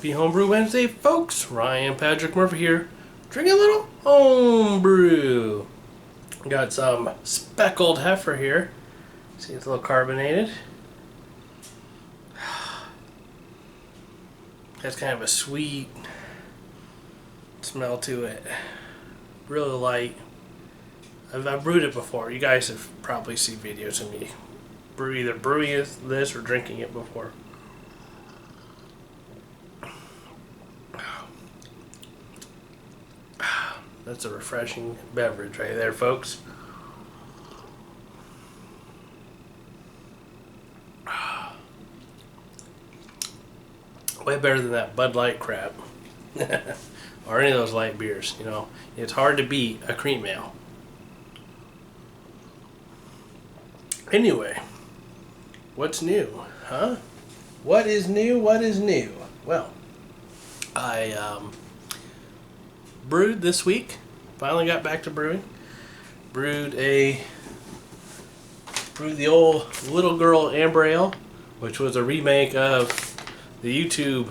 Happy Homebrew Wednesday, folks. Ryan Patrick Murphy here. Drinking a little homebrew. Got some speckled heifer here. See, it's a little carbonated. Has kind of a sweet smell to it. Really light. I've brewed it before. You guys have probably seen videos of me either brewing this or drinking it before. That's a refreshing beverage right there, folks. Way better than that Bud Light crap. Or any of those light beers, you know. It's hard to beat a cream ale. Anyway, what's new, huh? What is new? What is new? Well, I brewed this week. Finally got back to brewing. Brewed the old Little Girl Amber Ale, which was a remake of the YouTube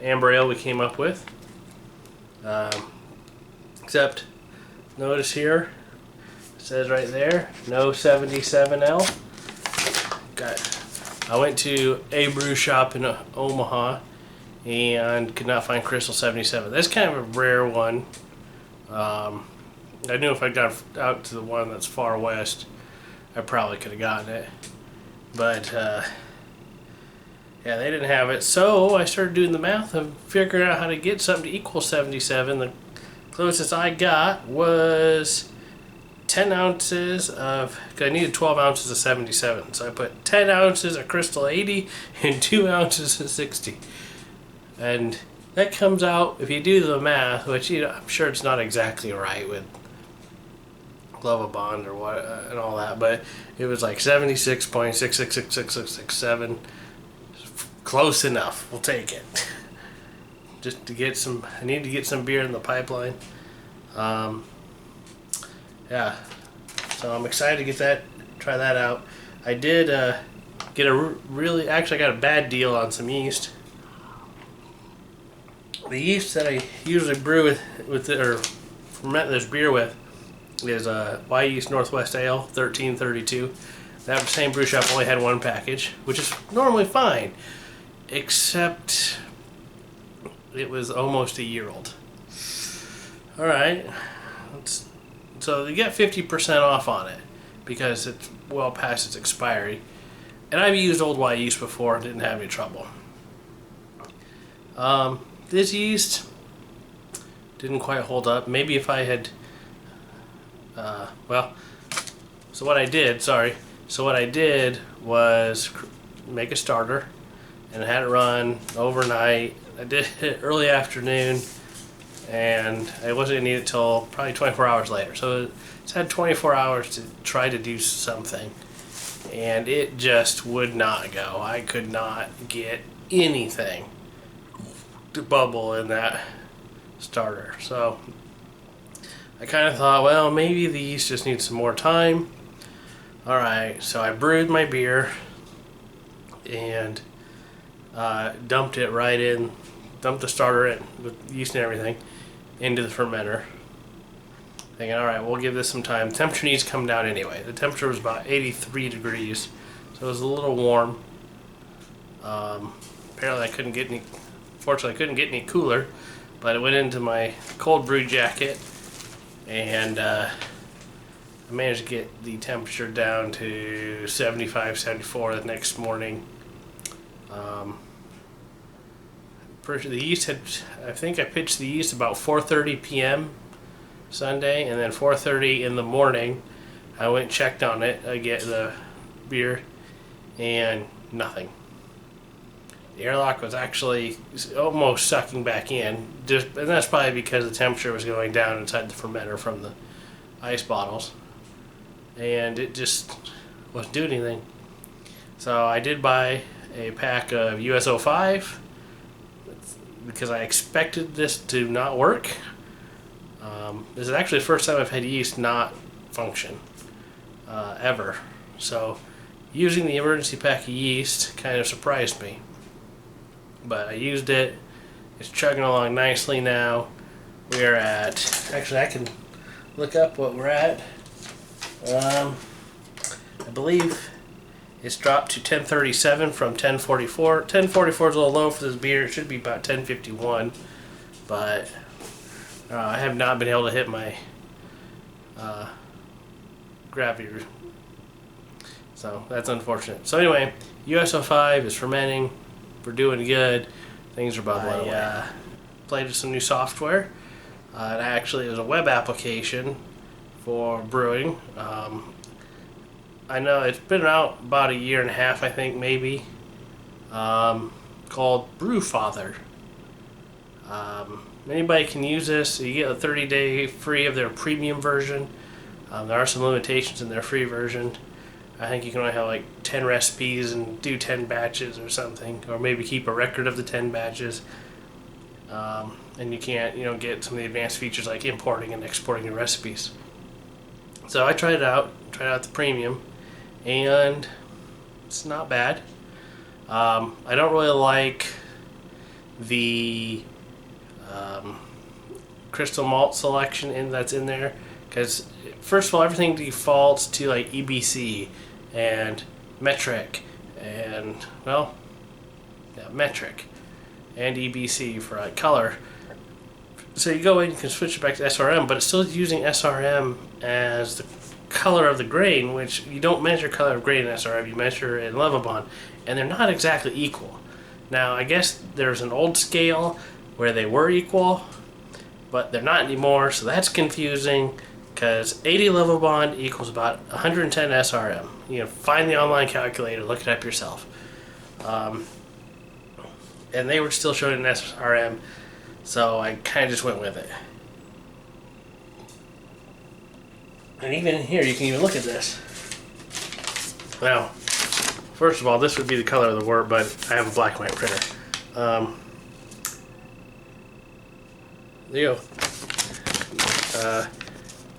Amber Ale we came up with. Except, notice here, it says right there, no 77L. I went to a brew shop in Omaha and could not find Crystal 77. That's kind of a rare one. I knew if I got out to the one that's far west, I probably could have gotten it. But, yeah, they didn't have it. So I started doing the math and figuring out how to get something to equal 77. The closest I got was 10 ounces of, because I needed 12 ounces of 77. So I put 10 ounces of Crystal 80 and 2 ounces of 60. And that comes out, if you do the math, which, you know, I'm sure it's not exactly right with Glove Bond or what and all that, but it was like 76.6666667. Close enough. We'll take it. Just to get some, I need to get some beer in the pipeline. Yeah. So I'm excited to get that, try that out. I did get actually I got a bad deal on some yeast. The yeast that I usually brew with it, or ferment this beer with, is Y Yeast Northwest Ale 1332. That same brew shop only had one package, which is normally fine, except it was almost a year old. All right, so you get 50% off on it because it's well past its expiry, and I've used old Y yeast before and didn't have any trouble. This yeast didn't quite hold up. Maybe if I had, so what I did was make a starter and I had it run overnight. I did it early afternoon and I wasn't going to need it till probably 24 hours later. So it's had 24 hours to try to do something and it just would not go. I could not get anything to bubble in that starter. So I kind of thought, well, maybe the yeast just needs some more time. Alright, so I brewed my beer and dumped the starter in with yeast and everything into the fermenter. Thinking, alright, we'll give this some time. Temperature needs to come down anyway. The temperature was about 83 degrees, so it was a little warm. Apparently Fortunately, I couldn't get any cooler, but it went into my cold brew jacket, and I managed to get the temperature down to 75, 74 the next morning. The yeast I think I pitched the yeast about 4:30 p.m. Sunday, and then 4:30 in the morning, I went and checked on it. I get the beer, and nothing. The airlock was actually almost sucking back in, and that's probably because the temperature was going down inside the fermenter from the ice bottles, and it just wasn't doing anything. So I did buy a pack of USO5 because I expected this to not work. This is actually the first time I've had yeast not function ever. So using the emergency pack of yeast kind of surprised me. but I used it. It's chugging along nicely now. We're at, actually I can look up what we're at. I believe it's dropped to 1037 from 1044. 1044 is a little low for this beer. It should be about 1051, but I have not been able to hit my gravity, so that's unfortunate. So anyway, USO5 is fermenting. We're doing good. Things are bubbling away. Played with some new software. It actually is a web application for brewing. I know it's been out about a year and a half, I think, maybe, called Brewfather. Anybody can use this. You get a 30-day free of their premium version. There are some limitations in their free version. I think you can only have like 10 recipes and do 10 batches or something, or maybe keep a record of the 10 batches. And you can't, get some of the advanced features like importing and exporting your recipes. So I tried out the premium, and it's not bad. I don't really like the crystal malt selection that's in there, because first of all, everything defaults to like EBC and metric and metric and EBC for like color. So you go in, you can switch it back to SRM, but it's still using SRM as the color of the grain, which you don't measure color of grain in SRM, you measure it in Levibond, and they're not exactly equal. Now, I guess there's an old scale where they were equal, but they're not anymore, so that's confusing, because 80 Levibond equals about 110 SRM. You can find the online calculator, look it up yourself. And they were still showing an SRM, so I kind of just went with it. And even in here, you can even look at this. Now, first of all, this would be the color of the wort, but I have a black and white printer. There you go.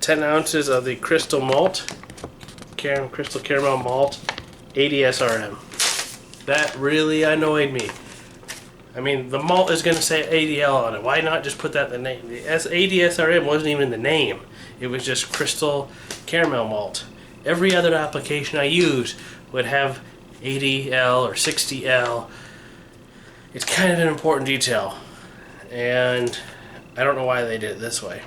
10 ounces of the crystal malt, crystal caramel malt, 80 SRM. That really annoyed me. I mean, the malt is going to say ADL on it. Why not just put that in the name? The 80 SRM wasn't even the name. It was just crystal caramel malt. Every other application I use would have 80L or 60L. It's kind of an important detail, and I don't know why they did it this way.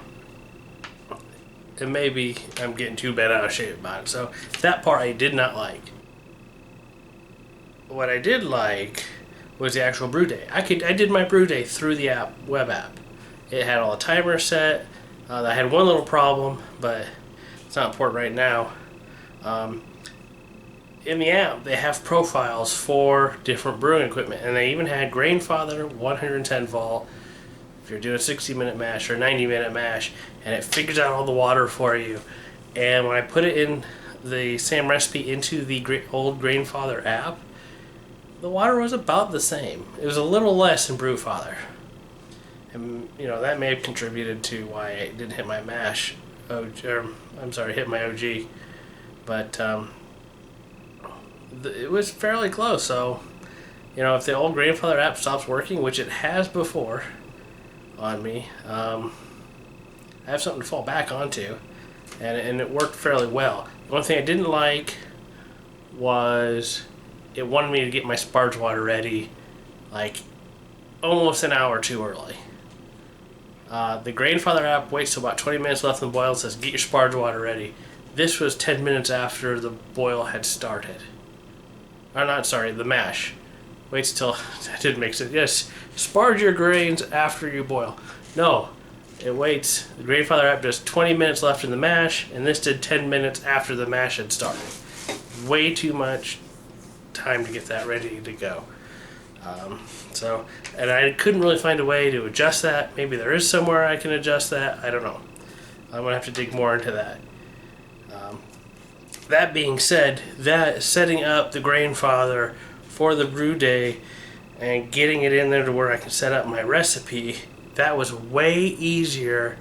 And maybe I'm getting too bent out of shape about it. So that part I did not like. What I did like was the actual brew day. I did my brew day through the web app. It had all the timers set. I had one little problem, but it's not important right now. In the app, they have profiles for different brewing equipment, and they even had Grainfather 110 volt. If you're doing a 60-minute mash or a 90-minute mash, and it figures out all the water for you. And when I put it in the same recipe into the old Grainfather app, the water was about the same. It was a little less in Brewfather. And, that may have contributed to why I didn't hit my mash, hit my OG. But it was fairly close. So, if the old Grainfather app stops working, which it has before on me, I have something to fall back onto. And it worked fairly well. The one thing I didn't like was it wanted me to get my sparge water ready like almost an hour too early. The Grainfather app waits till about 20 minutes left in the boil and says, get your sparge water ready. This was 10 minutes after the boil had started. The mash. Waits till, that didn't make sense. Yes, sparge your grains after you boil. No, it waits. The Grainfather app does 20 minutes left in the mash, and this did 10 minutes after the mash had started. Way too much time to get that ready to go. And I couldn't really find a way to adjust that. Maybe there is somewhere I can adjust that. I don't know. I'm going to have to dig more into that. That being said, setting up the Grainfather for the brew day and getting it in there to where I can set up my recipe, that was way easier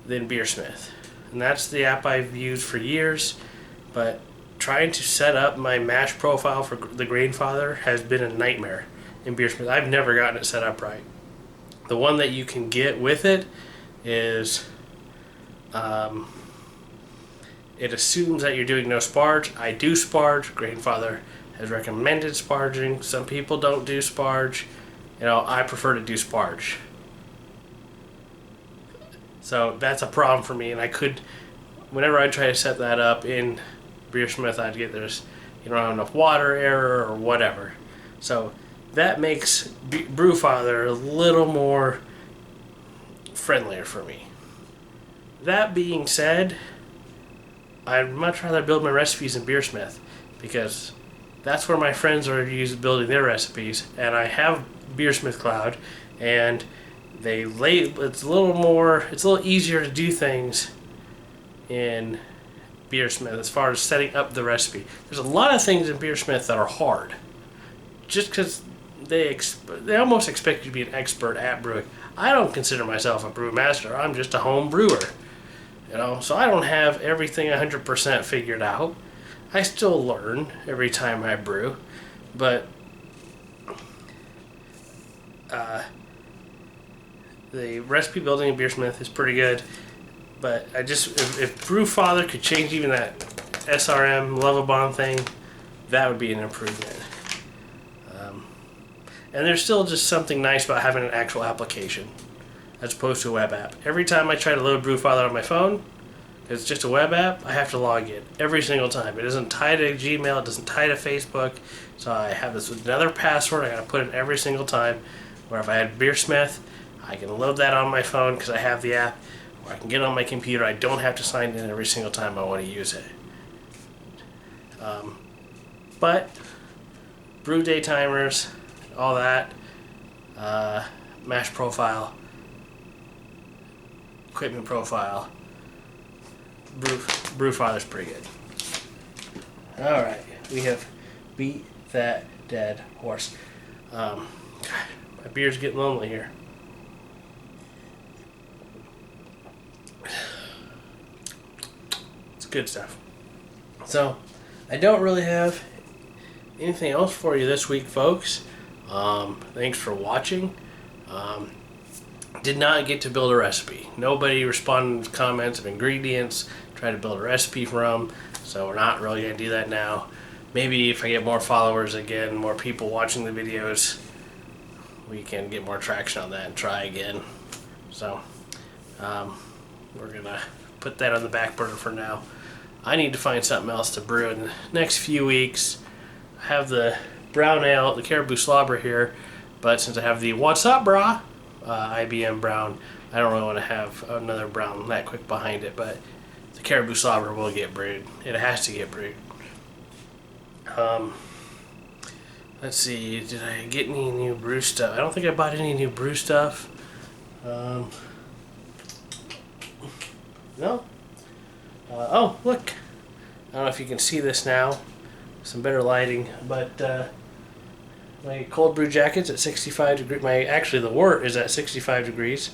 than Beersmith. And that's the app I've used for years, but trying to set up my mash profile for the Grainfather has been a nightmare. in Beersmith. I've never gotten it set up right. The one that you can get with it is, it assumes that you're doing no sparge. I do sparge. Grandfather has recommended sparging. Some people don't do sparge. You know, I prefer to do sparge. So that's a problem for me, and I could, whenever I try to set that up in Beersmith, I'd get there's, you don't have enough water error or whatever. So that makes Brewfather a little more friendlier for me. That being said, I'd much rather build my recipes in Beersmith, because that's where my friends are building their recipes, and I have Beersmith Cloud, and it's a little easier to do things in Beersmith as far as setting up the recipe. There's a lot of things in Beersmith that are hard, just because they almost expect you to be an expert at brewing. I don't consider myself a brewmaster. I'm just a home brewer, you know. So I don't have everything 100% figured out. I still learn every time I brew, but the recipe building in Beersmith is pretty good. But if Brewfather could change even that SRM Lovabond thing, that would be an improvement. And there's still just something nice about having an actual application as opposed to a web app. Every time I try to load Brewfather on my phone, because it's just a web app, I have to log in every single time. It doesn't tie to Gmail, it doesn't tie to Facebook, so I have this with another password I gotta put in every single time. Where if I had Beersmith, I can load that on my phone because I have the app, or I can get it on my computer. I don't have to sign in every single time I want to use it. But brew day timers, all that, mash profile, equipment profile, Brewfather's pretty good. Alright, we have beat that dead horse. God, my beer's getting lonely here. It's good stuff. So, I don't really have anything else for you this week, folks. Thanks for watching. Did not get to build a recipe. Nobody responded to comments of ingredients, try to build a recipe from, so we're not really going to do that now. Maybe if I get more followers again, more people watching the videos, we can get more traction on that and try again. So, we're going to put that on the back burner for now. I need to find something else to brew in the next few weeks. I have the brown ale, the Caribou Slobber here, but since I have the What's Up Brah IBM brown, I don't really want to have another brown that quick behind it, but the Caribou Slobber will get brewed. It has to get brewed. Let's see, did I get any new brew stuff? I don't think I bought any new brew stuff. No. Oh, look. I don't know if you can see this now. Some better lighting, but my cold brew jacket's at 65 degrees. Actually, the wort is at 65 degrees,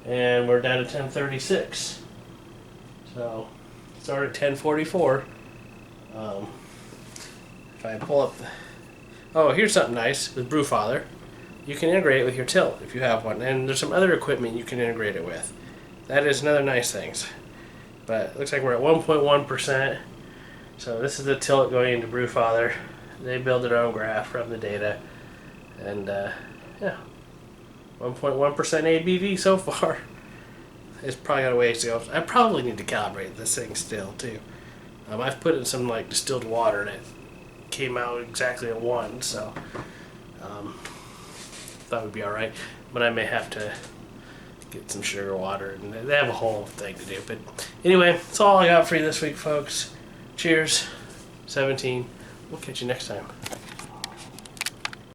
and we're down to 1036. So, start at 1044. If I pull up oh, here's something nice with Brewfather. You can integrate it with your tilt if you have one, and there's some other equipment you can integrate it with. That is another nice thing. But it looks like we're at 1.1%. So this is the tilt going into Brewfather. They build their own graph from the data. And yeah, 1.1% ABV so far. It's probably got a ways to go. I probably need to calibrate this thing still too. I've put in some like distilled water and it came out exactly at 1, so thought would be alright. But I may have to get some sugar water, and they have a whole thing to do. But anyway, that's all I got for you this week, folks. Cheers. 17. We'll catch you next time.